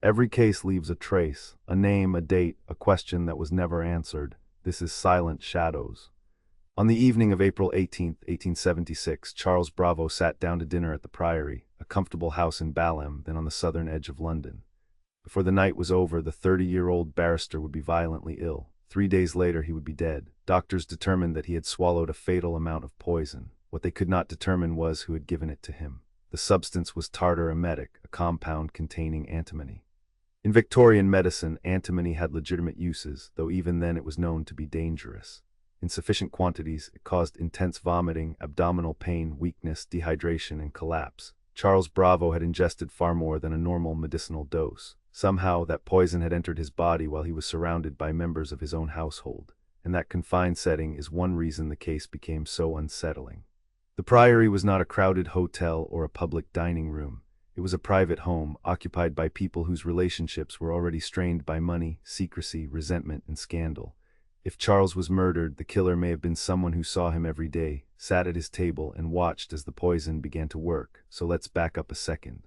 Every case leaves a trace, a name, a date, a question that was never answered. This is Silent Shadows. On the evening of April 18th, 1876, Charles Bravo sat down to dinner at the Priory, a comfortable house in Balham, then on the southern edge of London. Before the night was over, the 30-year-old barrister would be violently ill. 3 days later, he would be dead. Doctors determined that he had swallowed a fatal amount of poison. What they could not determine was who had given it to him. The substance was tartar emetic, a compound containing antimony. In Victorian medicine, antimony had legitimate uses, though even then it was known to be dangerous. In sufficient quantities, it caused intense vomiting, abdominal pain, weakness, dehydration, and collapse. Charles Bravo had ingested far more than a normal medicinal dose. Somehow, that poison had entered his body while he was surrounded by members of his own household, and that confined setting is one reason the case became so unsettling. The Priory was not a crowded hotel or a public dining room. It was a private home, occupied by people whose relationships were already strained by money, secrecy, resentment, and scandal. If Charles was murdered, the killer may have been someone who saw him every day, sat at his table, and watched as the poison began to work. So let's back up a second.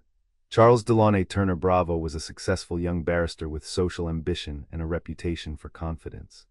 Charles Delaunay Turner Bravo was a successful young barrister with social ambition and a reputation for confidence.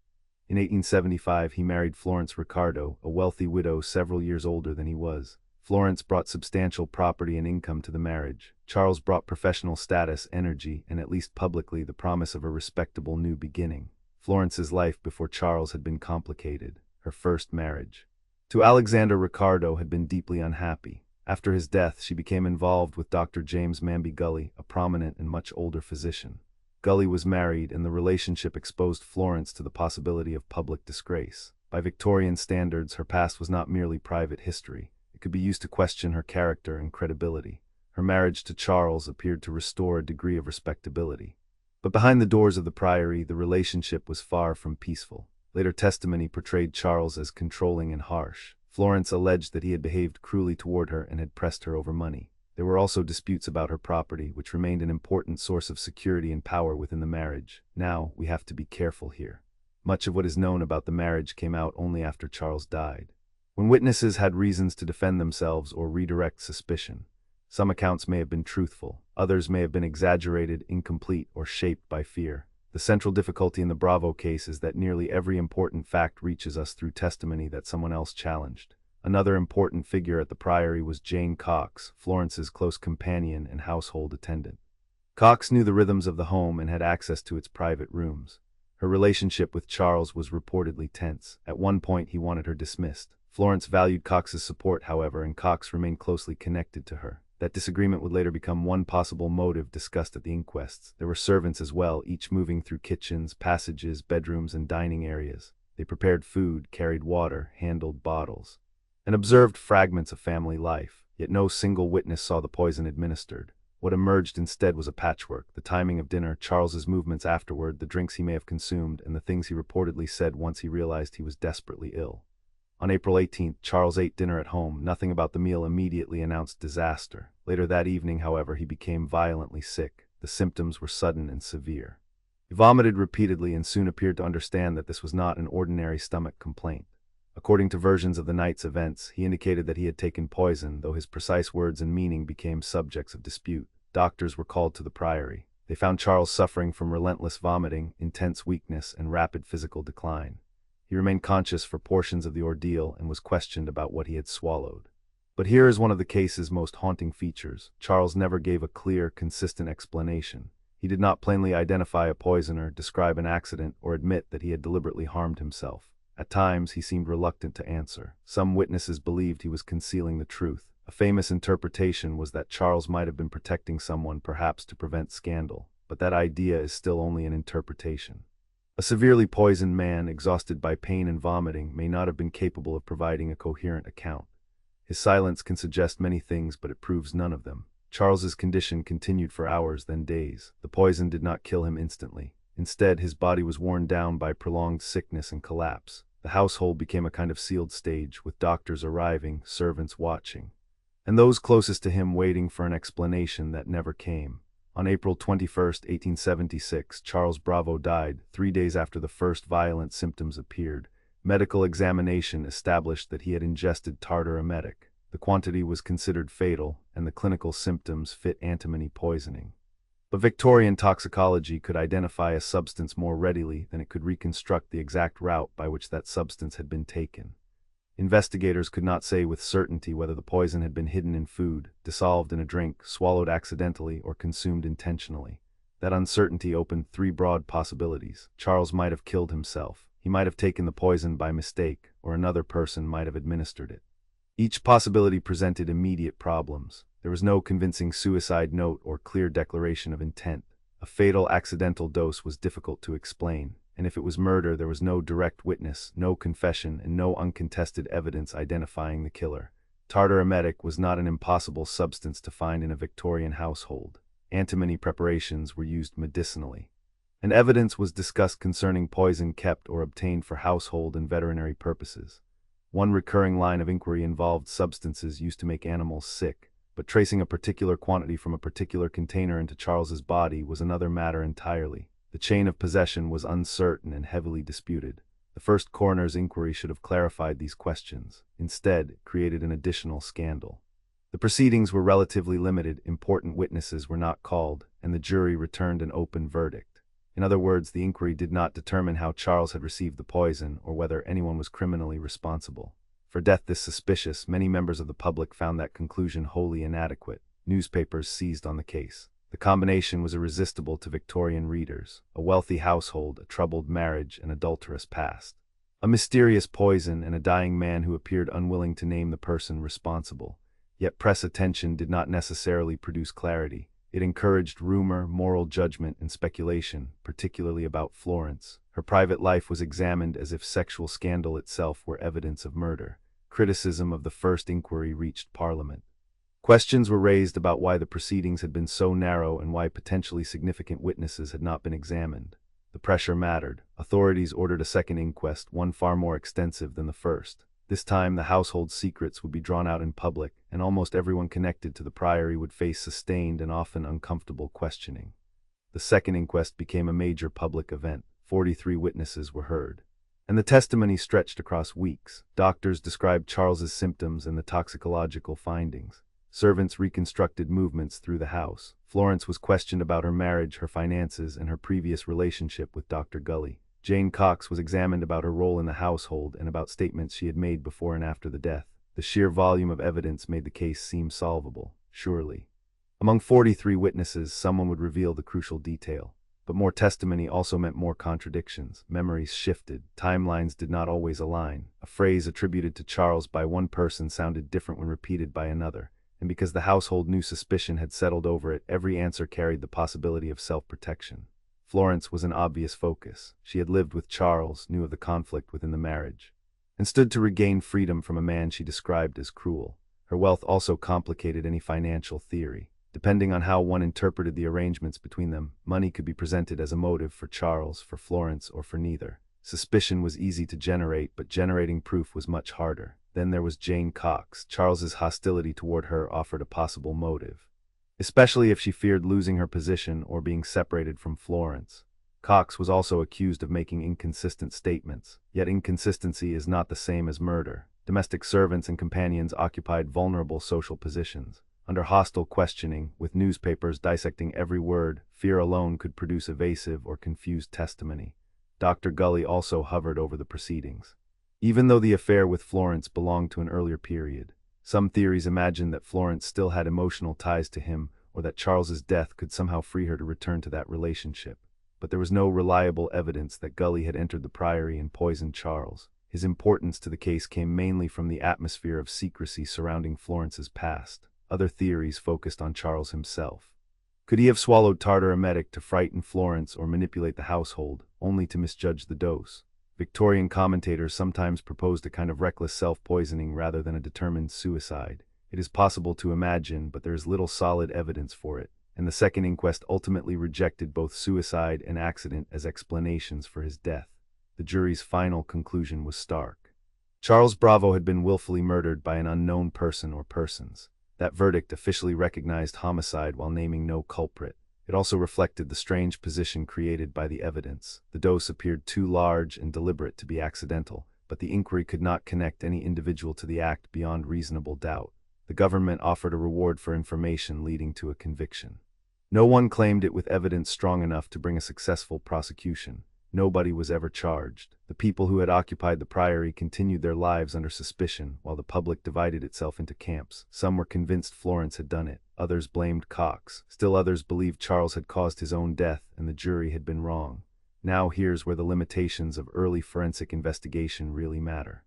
In 1875, he married Florence Ricardo, a wealthy widow several years older than he was. Florence brought substantial property and income to the marriage. Charles brought professional status, energy, and at least publicly the promise of a respectable new beginning. Florence's life before Charles had been complicated. Her first marriage to Alexander Ricardo had been deeply unhappy. After his death, she became involved with Dr. James Manby Gully, a prominent and much older physician. Gully was married, and the relationship exposed Florence to the possibility of public disgrace. By Victorian standards, her past was not merely private history. It could be used to question her character and credibility. Her marriage to Charles appeared to restore a degree of respectability. But behind the doors of the Priory, the relationship was far from peaceful. Later testimony portrayed Charles as controlling and harsh. Florence alleged that he had behaved cruelly toward her and had pressed her over money. There were also disputes about her property, which remained an important source of security and power within the marriage. Now, we have to be careful here. Much of what is known about the marriage came out only after Charles died, when witnesses had reasons to defend themselves or redirect suspicion. Some accounts may have been truthful, others may have been exaggerated, incomplete, or shaped by fear. The central difficulty in the Bravo case is that nearly every important fact reaches us through testimony that someone else challenged. Another important figure at the Priory was Jane Cox, Florence's close companion and household attendant. Cox knew the rhythms of the home and had access to its private rooms. Her relationship with Charles was reportedly tense. At one point, he wanted her dismissed. Florence valued Cox's support, however, and Cox remained closely connected to her. That disagreement would later become one possible motive discussed at the inquests. There were servants as well, each moving through kitchens, passages, bedrooms, and dining areas. They prepared food, carried water, handled bottles, and observed fragments of family life. Yet no single witness saw the poison administered. What emerged instead was a patchwork: the timing of dinner, Charles's movements afterward, the drinks he may have consumed, and the things he reportedly said once he realized he was desperately ill. On April 18th, Charles ate dinner at home. Nothing about the meal immediately announced disaster. Later that evening, however, he became violently sick. The symptoms were sudden and severe. He vomited repeatedly and soon appeared to understand that this was not an ordinary stomach complaint. According to versions of the night's events, he indicated that he had taken poison, though his precise words and meaning became subjects of dispute. Doctors were called to the Priory. They found Charles suffering from relentless vomiting, intense weakness, and rapid physical decline. He remained conscious for portions of the ordeal and was questioned about what he had swallowed. But here is one of the case's most haunting features. Charles never gave a clear, consistent explanation. He did not plainly identify a poisoner, describe an accident, or admit that he had deliberately harmed himself. At times, he seemed reluctant to answer. Some witnesses believed he was concealing the truth. A famous interpretation was that Charles might have been protecting someone, perhaps to prevent scandal. But that idea is still only an interpretation. A severely poisoned man, exhausted by pain and vomiting, may not have been capable of providing a coherent account. His silence can suggest many things, but it proves none of them. Charles's condition continued for hours, then days. The poison did not kill him instantly. Instead, his body was worn down by prolonged sickness and collapse. The household became a kind of sealed stage, with doctors arriving, servants watching, and those closest to him waiting for an explanation that never came. On April 21st, 1876, Charles Bravo died, 3 days after the first violent symptoms appeared. Medical examination established that he had ingested tartar emetic. The quantity was considered fatal, and the clinical symptoms fit antimony poisoning. But Victorian toxicology could identify a substance more readily than it could reconstruct the exact route by which that substance had been taken. Investigators could not say with certainty whether the poison had been hidden in food, dissolved in a drink, swallowed accidentally, or consumed intentionally. That uncertainty opened three broad possibilities. Charles might have killed himself. He might have taken the poison by mistake, or another person might have administered it. Each possibility presented immediate problems. There was no convincing suicide note or clear declaration of intent. A fatal accidental dose was difficult to explain, and if it was murder, there was no direct witness, no confession, and no uncontested evidence identifying the killer. Tartar emetic was not an impossible substance to find in a Victorian household. Antimony preparations were used medicinally. And evidence was discussed concerning poison kept or obtained for household and veterinary purposes. One recurring line of inquiry involved substances used to make animals sick, but tracing a particular quantity from a particular container into Charles's body was another matter entirely. The chain of possession was uncertain and heavily disputed. The first coroner's inquiry should have clarified these questions. Instead, it created an additional scandal. The proceedings were relatively limited, important witnesses were not called, and the jury returned an open verdict. In other words, the inquiry did not determine how Charles had received the poison or whether anyone was criminally responsible. For death this suspicious, many members of the public found that conclusion wholly inadequate. Newspapers seized on the case. The combination was irresistible to Victorian readers: a wealthy household, a troubled marriage, an adulterous past. A mysterious poison and a dying man who appeared unwilling to name the person responsible. Yet press attention did not necessarily produce clarity. It encouraged rumor, moral judgment, and speculation, particularly about Florence. Her private life was examined as if sexual scandal itself were evidence of murder. Criticism of the first inquiry reached Parliament. Questions were raised about why the proceedings had been so narrow and why potentially significant witnesses had not been examined. The pressure mattered. Authorities ordered a second inquest, one far more extensive than the first. This time, the household secrets would be drawn out in public, and almost everyone connected to the Priory would face sustained and often uncomfortable questioning. The second inquest became a major public event. 43 witnesses were heard. And the testimony stretched across weeks. Doctors described Charles's symptoms and the toxicological findings. Servants reconstructed movements through the house. Florence was questioned about her marriage, her finances, and her previous relationship with Dr. Gully. Jane Cox was examined about her role in the household and about statements she had made before and after the death. The sheer volume of evidence made the case seem solvable, surely. Among 43 witnesses, someone would reveal the crucial detail. But more testimony also meant more contradictions. Memories shifted. Timelines did not always align. A phrase attributed to Charles by one person sounded different when repeated by another. And because the household knew suspicion had settled over it, every answer carried the possibility of self-protection. Florence was an obvious focus. She had lived with Charles, knew of the conflict within the marriage, and stood to regain freedom from a man she described as cruel. Her wealth also complicated any financial theory. Depending on how one interpreted the arrangements between them, money could be presented as a motive for Charles, for Florence, or for neither. Suspicion was easy to generate, but generating proof was much harder. Then there was Jane Cox. Charles's hostility toward her offered a possible motive, especially if she feared losing her position or being separated from Florence. Cox was also accused of making inconsistent statements, yet inconsistency is not the same as murder. Domestic servants and companions occupied vulnerable social positions. Under hostile questioning, with newspapers dissecting every word, fear alone could produce evasive or confused testimony. Dr. Gully also hovered over the proceedings. Even though the affair with Florence belonged to an earlier period, some theories imagined that Florence still had emotional ties to him, or that Charles's death could somehow free her to return to that relationship. But there was no reliable evidence that Gully had entered the Priory and poisoned Charles. His importance to the case came mainly from the atmosphere of secrecy surrounding Florence's past. Other theories focused on Charles himself. Could he have swallowed tartar emetic to frighten Florence or manipulate the household, only to misjudge the dose? Victorian commentators sometimes proposed a kind of reckless self-poisoning rather than a determined suicide. It is possible to imagine, but there is little solid evidence for it, and the second inquest ultimately rejected both suicide and accident as explanations for his death. The jury's final conclusion was stark. Charles Bravo had been willfully murdered by an unknown person or persons. That verdict officially recognized homicide while naming no culprit. It also reflected the strange position created by the evidence. The dose appeared too large and deliberate to be accidental, but the inquiry could not connect any individual to the act beyond reasonable doubt. The government offered a reward for information leading to a conviction. No one claimed it with evidence strong enough to bring a successful prosecution. Nobody was ever charged. The people who had occupied the Priory continued their lives under suspicion, while the public divided itself into camps. Some were convinced Florence had done it, others blamed Cox. Still others believed Charles had caused his own death and the jury had been wrong. Now here's where the limitations of early forensic investigation really matter.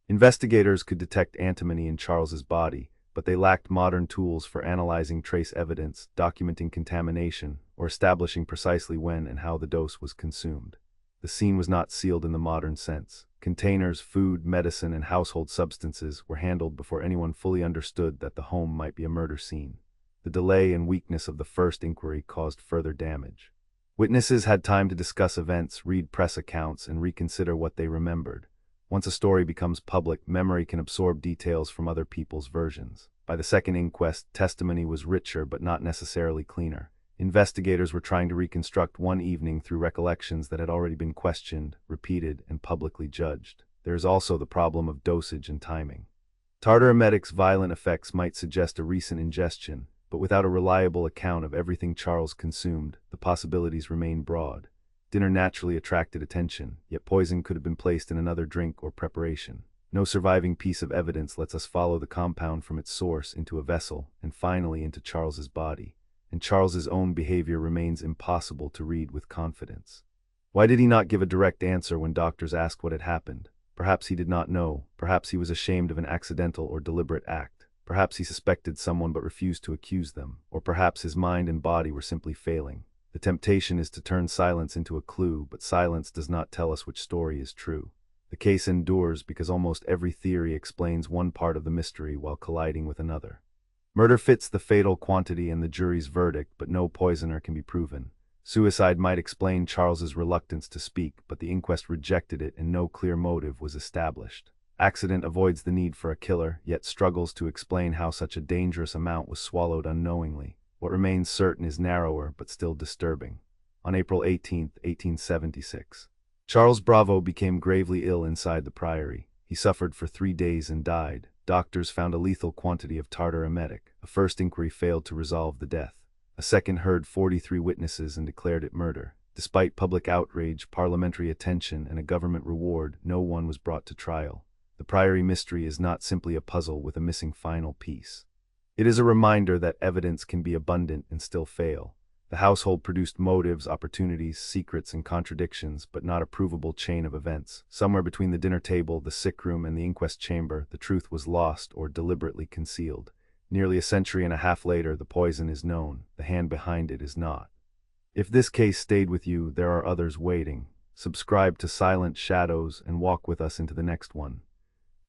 Investigators could detect antimony in Charles's body, but they lacked modern tools for analyzing trace evidence, documenting contamination, or establishing precisely when and how the dose was consumed. The scene was not sealed in the modern sense. Containers, food, medicine, and household substances were handled before anyone fully understood that the home might be a murder scene. The delay and weakness of the first inquiry caused further damage. Witnesses had time to discuss events, read press accounts, and reconsider what they remembered. Once a story becomes public, memory can absorb details from other people's versions. By the second inquest, testimony was richer but not necessarily cleaner. Investigators were trying to reconstruct one evening through recollections that had already been questioned, repeated, and publicly judged. There is also the problem of dosage and timing. Tartar emetic's violent effects might suggest a recent ingestion, but without a reliable account of everything Charles consumed, the possibilities remain broad. Dinner naturally attracted attention, yet poison could have been placed in another drink or preparation. No surviving piece of evidence lets us follow the compound from its source into a vessel, and finally into Charles's body. And Charles's own behavior remains impossible to read with confidence. Why did he not give a direct answer when doctors asked what had happened? Perhaps he did not know. Perhaps he was ashamed of an accidental or deliberate act. Perhaps he suspected someone but refused to accuse them. Or perhaps his mind and body were simply failing. The temptation is to turn silence into a clue, but silence does not tell us which story is true. The case endures because almost every theory explains one part of the mystery while colliding with another. Murder fits the fatal quantity in the jury's verdict, but no poisoner can be proven. Suicide might explain Charles's reluctance to speak, but the inquest rejected it and no clear motive was established. Accident avoids the need for a killer, yet struggles to explain how such a dangerous amount was swallowed unknowingly. What remains certain is narrower but still disturbing. On April 18, 1876, Charles Bravo became gravely ill inside the Priory. He suffered for 3 days and died. Doctors found a lethal quantity of tartar emetic. A first inquiry failed to resolve the death. A second heard 43 witnesses and declared it murder. Despite public outrage, parliamentary attention, and a government reward, no one was brought to trial. The Priory mystery is not simply a puzzle with a missing final piece. It is a reminder that evidence can be abundant and still fail. The household produced motives, opportunities, secrets, and contradictions, but not a provable chain of events. Somewhere between the dinner table, the sick room, and the inquest chamber, the truth was lost or deliberately concealed. Nearly a century and a half later, the poison is known. The hand behind it is not. If this case stayed with you, there are others waiting. Subscribe to Silent Shadows and walk with us into the next one.